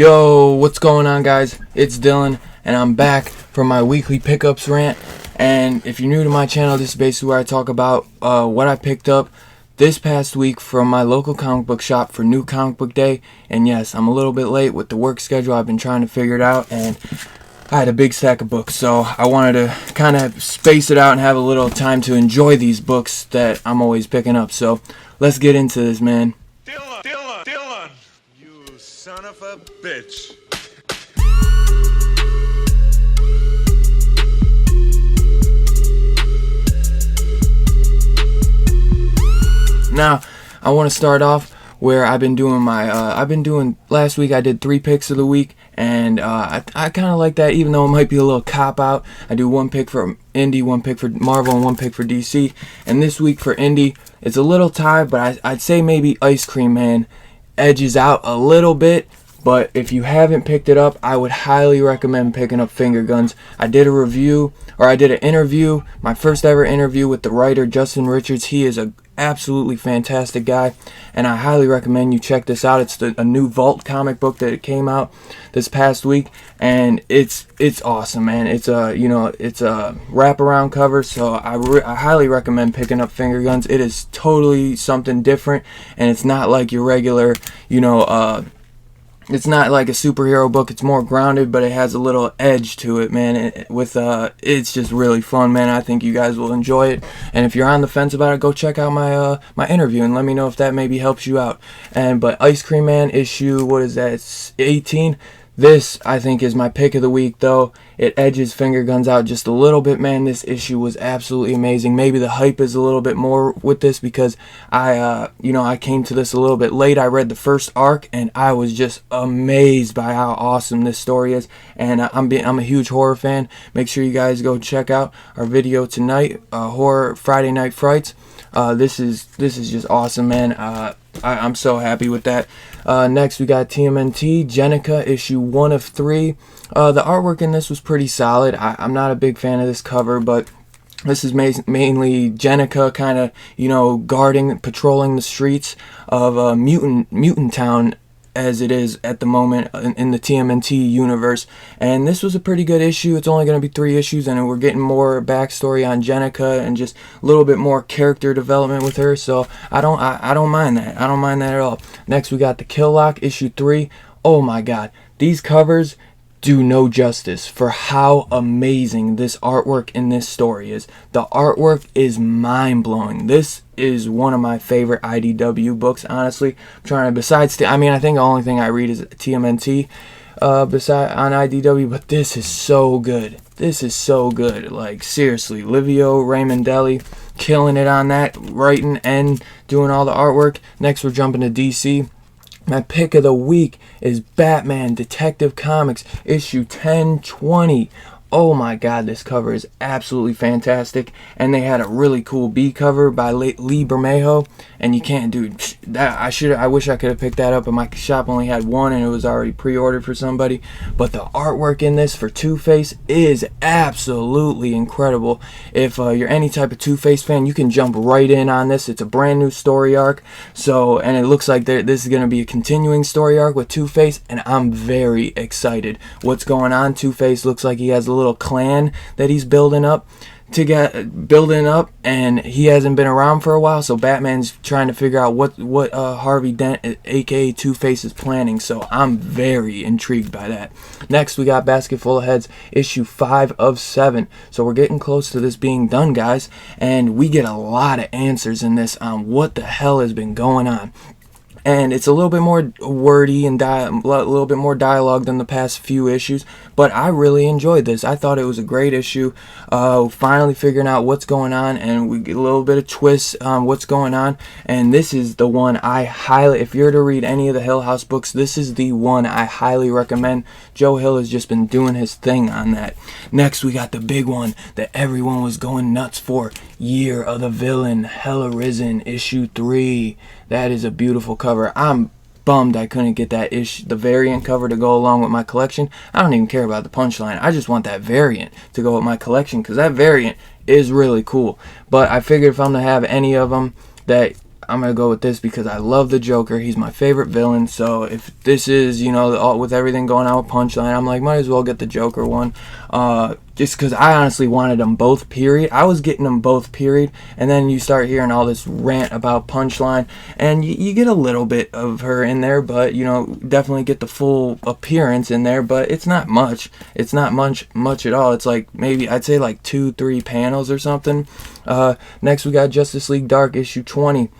Yo, what's going on, guys? It's Dylan, and I'm back for my weekly pickups rant. And if you're new to my channel, this is basically where I talk about what I picked up this past week from my local comic book shop for New Comic Book Day. And yes, I'm a little bit late with the work schedule. I've been trying to figure it out, and I had a big stack of books, so I wanted to kind of space it out and have a little time to enjoy these books that I'm always picking up. So let's get into this, man. Dylan, you son of a bitch. Now, I want to start off where I've been doing last week I did 3 picks of the week, and I kind of like that, even though it might be a little cop-out. I do 1 pick for Indie, 1 pick for Marvel, and 1 pick for DC. And this week for Indie, it's a little tied, but I'd say maybe Ice Cream Man edges out a little bit. But if you haven't picked it up, I would highly recommend picking up Finger Guns. I did an interview, my first ever interview with the writer Justin Richards. He is a absolutely fantastic guy, and I highly recommend you check this out. It's a new Vault comic book that came out this past week, and it's awesome, man. It's a wraparound cover, so I highly recommend picking up Finger Guns. It is totally something different, and it's not like your regular, it's not like a superhero book. It's more grounded, but it has a little edge to it, man. It's just really fun, man. I think you guys will enjoy it. And if you're on the fence about it, go check out my interview and let me know if that maybe helps you out. But Ice Cream Man issue, what is that? It's 18. This, I think, is my pick of the week, though. It edges Finger Guns out just a little bit, man. This issue was absolutely amazing. Maybe the hype is a little bit more with this because I came to this a little bit late. I read the first arc, and I was just amazed by how awesome this story is. And I'm a huge horror fan. Make sure you guys go check out our video tonight, Horror Friday Night Frights. This is just awesome, man. I'm so happy with that. Next, we got TMNT Jenica issue 1 of 3. The artwork in this was pretty solid. I'm not a big fan of this cover, but this is mainly Jenica kind of, patrolling the streets of Mutant Town, as it is at the moment in the TMNT universe. And this was a pretty good issue. It's only going to be 3 issues, and we're getting more backstory on Jenica and just a little bit more character development with her. So I don't mind that. I don't mind that at all. Next, we got the Kill Lock issue 3. Oh my god, these covers do no justice for how amazing this artwork in this story is. The artwork is mind-blowing. This is one of my favorite IDW books, honestly. I think the only thing I read is TMNT on IDW, but this is so good. This is so good. Like, seriously, Livio Raimondelli killing it on that, writing and doing all the artwork. Next, we're jumping to DC. My pick of the week is Batman Detective Comics issue 1020. Oh my god, this cover is absolutely fantastic. And they had a really cool B cover by Lee Bermejo. And you can't do that. I wish I could have picked that up, but my shop only had one and it was already pre-ordered for somebody. But the artwork in this for Two-Face is absolutely incredible. If you're any type of Two-Face fan, you can jump right in on this. It's a brand new story arc. And it looks like this is going to be a continuing story arc with Two-Face, and I'm very excited. What's going on? Two-Face looks like he has a little clan that he's building up, and he hasn't been around for a while, so Batman's trying to figure out what Harvey Dent, aka Two-Face, is planning. So I'm very intrigued by that. Next, we got Basket Full of Heads issue 5 of 7. So we're getting close to this being done, guys, and we get a lot of answers in this on what the hell has been going on. And it's a little bit more wordy and a little bit more dialogue than the past few issues, but I really enjoyed this. I thought it was a great issue. Finally figuring out what's going on, and we get a little bit of twist on what's going on. And this is the one if you're to read any of the Hill House books, this is the one I highly recommend. Joe Hill has just been doing his thing on that. Next, we got the big one that everyone was going nuts for. Year of the Villain, Hell Arisen, issue 3. That is a beautiful cover. I'm bummed I couldn't get that the variant cover to go along with my collection. I don't even care about the punchline. I just want that variant to go with my collection, because that variant is really cool. But I figured if I'm to have any of them that I'm gonna go with this because I love the Joker. He's my favorite villain. So if this is, you know, with everything going on with Punchline, I'm like, might as well get the Joker one. Just because I honestly wanted them both, period. I was getting them both, period. And then you start hearing all this rant about Punchline, and you get a little bit of her in there, but, you know, definitely get the full appearance in there, but it's not much. It's not much at all. It's like maybe, I'd say like 2-3 panels or something. Next we got Justice League Dark issue 20.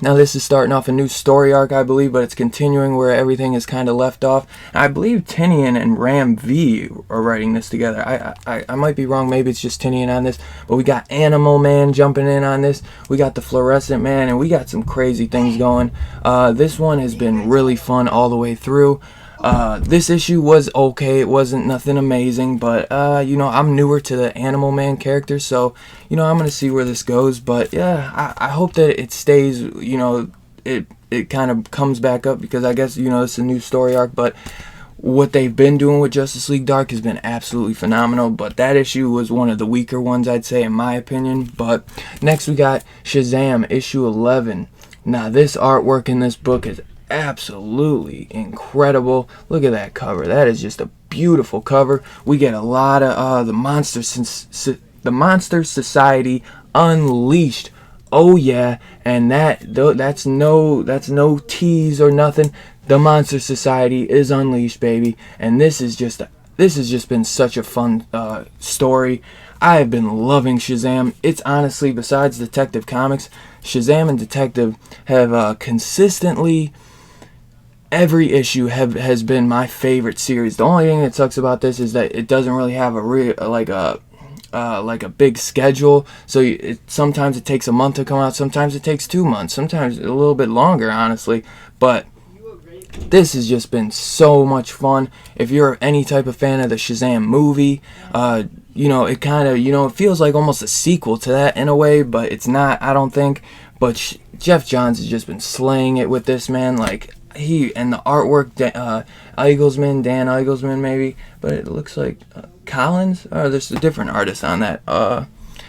Now this is starting off a new story arc, I believe, but it's continuing where everything is kind of left off. I believe Tinian and Ram V are writing this together. I might be wrong, maybe it's just Tinian on this, but we got Animal Man jumping in on this. We got the Fluorescent Man, and we got some crazy things going. This one has been really fun all the way through. This issue was okay. It wasn't nothing amazing, but you know, I'm newer to the Animal Man character, so you know, I'm gonna see where this goes. But yeah, I hope that it stays, you know, it kind of comes back up, because I guess, you know, it's a new story arc, but what they've been doing with Justice League Dark has been absolutely phenomenal. But that issue was one of the weaker ones, I'd say, in my opinion. But next we got Shazam issue 11. Now this artwork in this book is absolutely incredible. Look at that cover. That is just a beautiful cover. We get a lot of the Monster Society Unleashed. Oh yeah, and that's no tease or nothing. The Monster Society is unleashed, baby, and this has just been such a fun story. I have been loving Shazam. It's honestly, besides Detective Comics, Shazam and Detective have consistently, every issue has been my favorite series. The only thing that sucks about this is that it doesn't really have a big schedule. So sometimes it takes a month to come out, sometimes it takes 2 months, sometimes a little bit longer, honestly. But this has just been so much fun. If you're any type of fan of the Shazam movie, you know, it kind of, you know, it feels like almost a sequel to that in a way, but it's not, I don't think. But Jeff Johns has just been slaying it with this, man. Like, and the artwork, Dan Eigelsman maybe, but it looks like Collins. Oh, there's a different artist on that.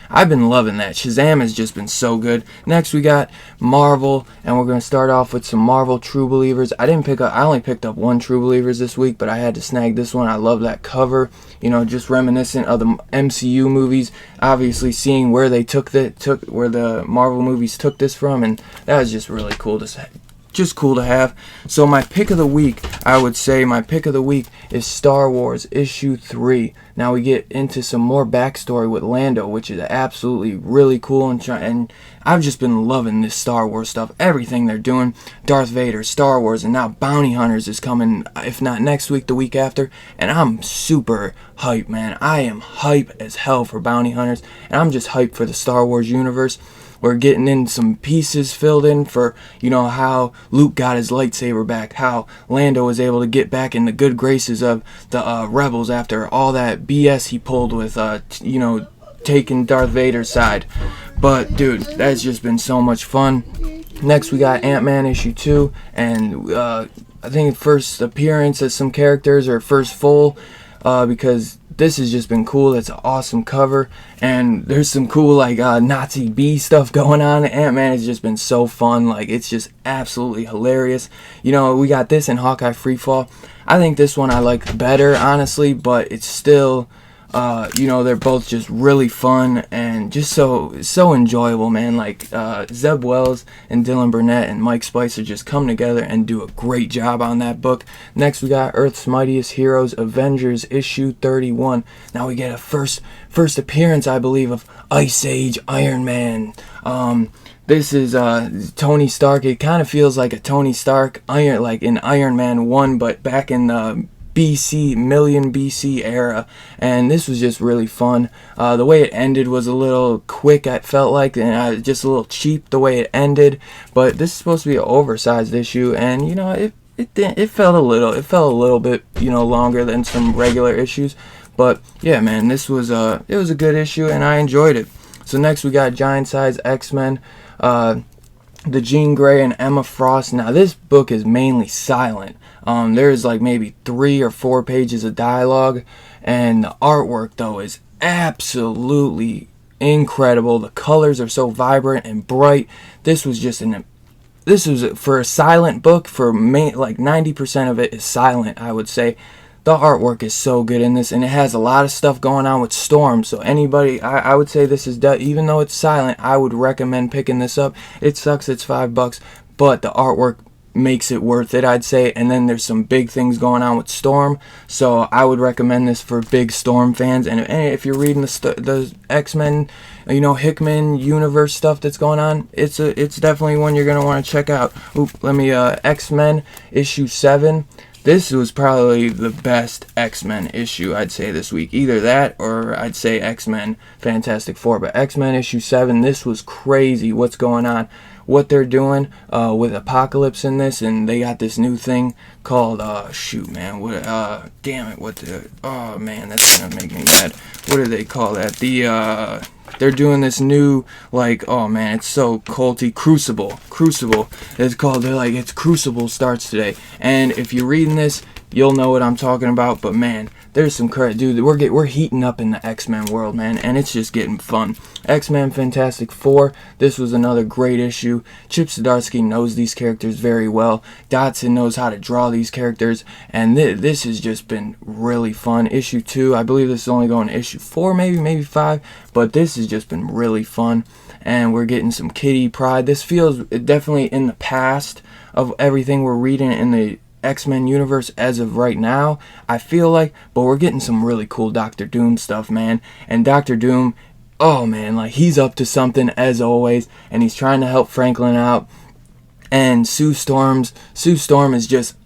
I've been loving that. Shazam has just been so good. Next we got Marvel, and we're going to start off with some Marvel True Believers. I only picked up one True Believers this week, but I had to snag this one. I love that cover. You know, just reminiscent of the MCU movies. Obviously seeing where they where the Marvel movies took this from, and that was just really cool to just cool to have. So my pick of the week, I would say my pick of the week is Star Wars issue 3. Now we get into some more backstory with Lando, which is absolutely really cool, and I've just been loving this Star Wars stuff. Everything they're doing, Darth Vader, Star Wars, and now Bounty Hunters is coming, if not next week, the week after, and I'm super hyped, man. I am hype as hell for Bounty Hunters, and I'm just hyped for the Star Wars universe. We're getting in some pieces filled in for, you know, how Luke got his lightsaber back, how Lando was able to get back in the good graces of the rebels after all that BS he pulled with, you know, taking Darth Vader's side. But, dude, that's just been so much fun. Next, we got Ant-Man issue 2, and I think first appearance as some characters, or first full, because this has just been cool. It's an awesome cover, and there's some cool like Nazi bee stuff going on. Ant-Man has just been so fun. Like, it's just absolutely hilarious. You know, we got this in Hawkeye Freefall. I think this one I like better, honestly, but it's still, you know, they're both just really fun and just so enjoyable, man. Like, Zeb Wells and Dylan Burnett and Mike Spicer just come together and do a great job on that book. Next, we got Earth's Mightiest Heroes Avengers issue 31. Now we get a first appearance, I believe, of Ice Age Iron Man. This is Tony Stark. It kind of feels like a Tony Stark like in Iron Man 1, but back in the million BC era, and this was just really fun. The way it ended was a little quick, I felt like, and just a little cheap the way it ended. But this is supposed to be an oversized issue, and you know, it felt a little bit, you know, longer than some regular issues. But yeah, man, this was it was a good issue, and I enjoyed it. So next we got Giant Size X-Men, the Jean Grey and Emma Frost. Now this book is mainly silent. There's like maybe 3 or 4 pages of dialogue, and the artwork though is absolutely incredible. The colors are so vibrant and bright. This was just an this was for a silent book. For like 90% of it is silent, I would say. The artwork is so good in this, and it has a lot of stuff going on with Storm. So anybody, I would say this is, even though it's silent, I would recommend picking this up. It sucks it's $5, but the artwork makes it worth it, I'd say. And then there's some big things going on with Storm, so I would recommend this for big Storm fans. And if you're reading the X-Men, Hickman universe stuff that's going on, it's definitely one you're gonna want to check out. X-Men issue 7. This was probably the best X-Men issue, I'd say, this week. Either that or I'd say X-Men Fantastic Four. But X-Men issue 7, this was crazy what's going on. What they're doing with Apocalypse in this, and they got this new thing called, that's gonna make me mad. What do they call that? They're doing this new, it's so culty, Crucible it's called. It's Crucible starts today, and if you're reading this, you'll know what I'm talking about. But man, there's some credit, dude. We're heating up in the X-Men world, man, and it's just getting fun. X-Men Fantastic Four, this was another great issue. Chip Zdarsky knows these characters very well. Dodson knows how to draw these characters, and this has just been really fun. Issue 2, I believe this is only going to issue 4, maybe 5, but this has just been really fun, and we're getting some Kitty Pryde. This feels definitely in the past of everything we're reading in the X-Men universe as of right now, I feel like, but we're getting some really cool Doctor Doom stuff, man. And Doctor Doom, oh man, he's up to something as always, and he's trying to help Franklin out. And Sue Storm is just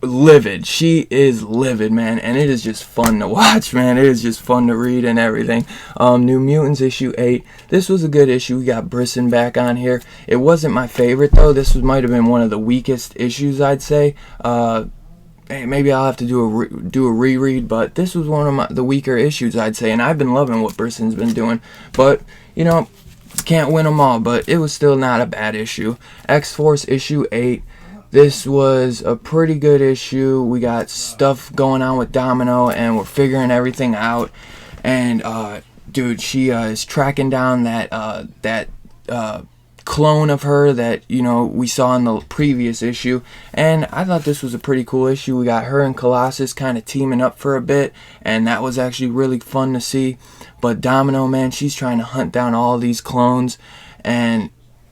livid. She is livid, man, and it is just fun to watch, man. It is just fun to read and everything. New Mutants issue 8. This was a good issue. We got Brisson back on here. It wasn't my favorite though. This might have been one of the weakest issues, I'd say. Maybe I'll have to do a reread, but this was one of the weaker issues, I'd say, and I've been loving what Brisson's been doing. But can't win them all, but it was still not a bad issue. X-Force issue 8. This was a pretty good issue. We got stuff going on with Domino, and we're figuring everything out. And dude, she is tracking down that clone of her that we saw in the previous issue. And I thought this was a pretty cool issue. We got her and Colossus kind of teaming up for a bit, and that was actually really fun to see. But Domino, man, she's trying to hunt down all of these clones, and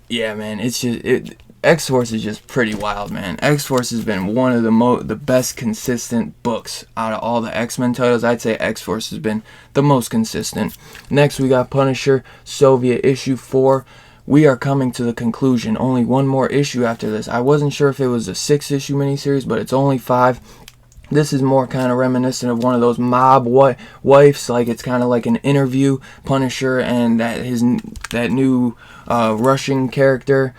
yeah, man, it's just X-Force is just pretty wild, man. X-Force has been one of the best consistent books out of all the X-Men titles. I'd say X-Force has been the most consistent. Next, we got Punisher Soviet issue 4. We are coming to the conclusion. Only one more issue after this. I wasn't sure if it was a 6-issue miniseries, but it's only 5. This is more kind of reminiscent of one of those mob wives. It's kind of like an interview Punisher and that new Russian character.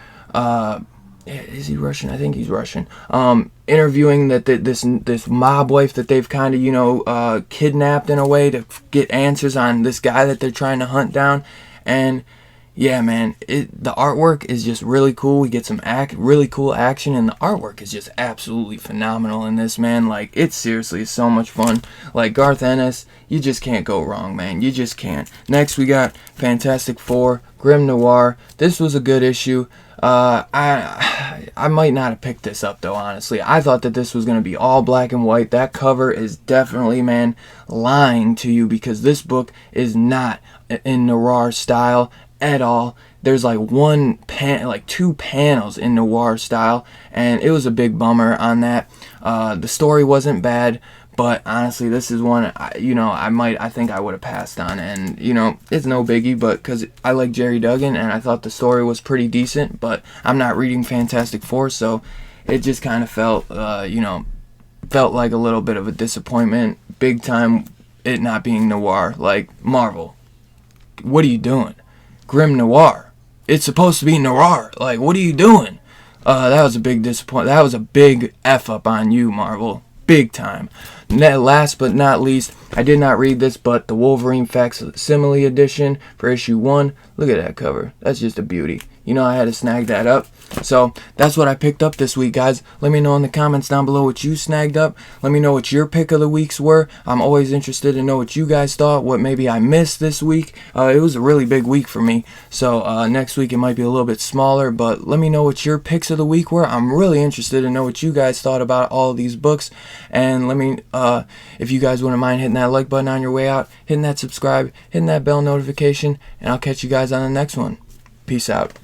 Is he Russian? I think he's Russian. Interviewing this mob wife that they've kind of kidnapped in a way to get answers on this guy that they're trying to hunt down. And yeah, man, the artwork is just really cool. We get some really cool action, and the artwork is just absolutely phenomenal in this, man. It's seriously so much fun. Garth Ennis, you just can't go wrong, man. You just can't. Next, we got Fantastic Four Grim Noir. This was a good issue. I might not have picked this up though, honestly. I thought that this was going to be all black and white. That cover is definitely, man, lying to you, because this book is not in noir style at all. There's two panels in noir style, and it was a big bummer on that. The story wasn't bad, but honestly, this is one I think I would have passed on, and it's no biggie, but because I like Jerry Duggan and I thought the story was pretty decent, but I'm not reading Fantastic Four, so it just kind of felt like a little bit of a disappointment, big time, it not being noir. Marvel, what are you doing? Grim Noir, it's supposed to be noir. What are you doing? That was a big disappointment. That was a big F up on you, Marvel. Big time. Last but not least, I did not read this, but the Wolverine Facsimile edition for issue 1. Look at that cover. That's just a beauty. I had to snag that up. So that's what I picked up this week, guys. Let me know in the comments down below what you snagged up. Let me know what your pick of the weeks were. I'm always interested to know what you guys thought, what maybe I missed this week. It was a really big week for me. So next week it might be a little bit smaller, but let me know what your picks of the week were. I'm really interested to know what you guys thought about all of these books. And let me, if you guys wouldn't mind hitting that like button on your way out, hitting that subscribe, hitting that bell notification, and I'll catch you guys on the next one. Peace out.